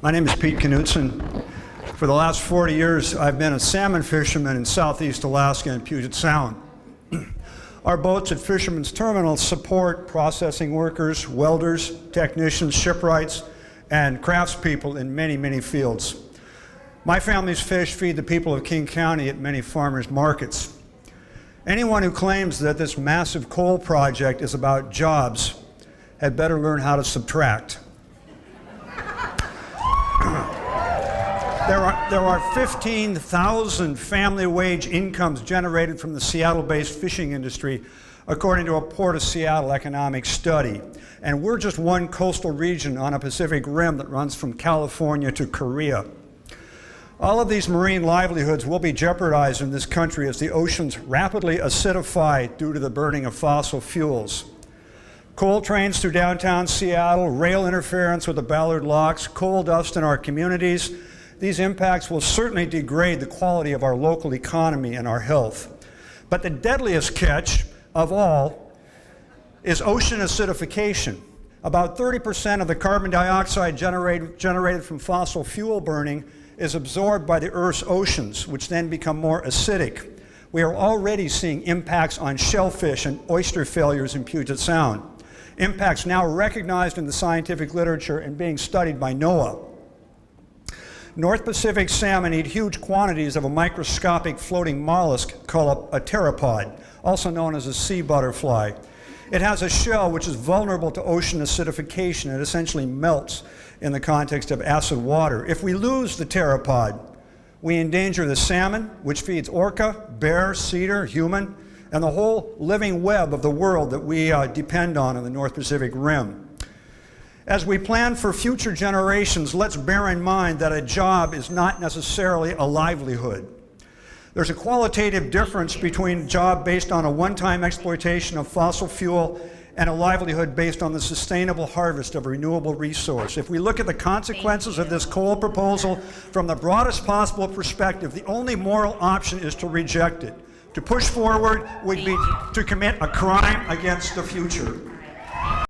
My name is Pete Knutson. For the last 40 years, I've been a salmon fisherman in southeast Alaska and Puget Sound. Our boats at Fishermen's Terminal support processing workers, welders, technicians, shipwrights, and craftspeople in many, many fields. My family's fish feed the people of King County at many farmers markets. Anyone who claims that this massive coal project is about jobs had better learn how to subtract. There are 15,000 family wage incomes generated from the Seattle-based fishing industry, according to a Port of Seattle economic study. And we're just one coastal region on a Pacific rim that runs from California to Korea. All of these marine livelihoods will be jeopardized in this country as the oceans rapidly acidify due to the burning of fossil fuels. Coal trains through downtown Seattle, rail interference with the Ballard Locks, coal dust in our communities. These impacts will certainly degrade the quality of our local economy and our health. But the deadliest catch of all is ocean acidification. About 30% of the carbon dioxide generated from fossil fuel burning is absorbed by the Earth's oceans, which then become more acidic. We are already seeing impacts on shellfish and oyster failures in Puget Sound. Impacts now recognized in the scientific literature and being studied by NOAA. North Pacific salmon eat huge quantities of a microscopic floating mollusk called a pteropod, also known as a sea butterfly. It has a shell which is vulnerable to ocean acidification. It essentially melts in the context of acid water. If we lose the pteropod, we endanger the salmon, which feeds orca, bear, cedar, human, and the whole living web of the world that we depend on in the North Pacific Rim. As we plan for future generations, let's bear in mind that a job is not necessarily a livelihood. There's a qualitative difference between a job based on a one-time exploitation of fossil fuel and a livelihood based on the sustainable harvest of renewable resource. If we look at the consequences of this coal proposal from the broadest possible perspective, the only moral option is to reject it. To push forward would be to commit a crime against the future.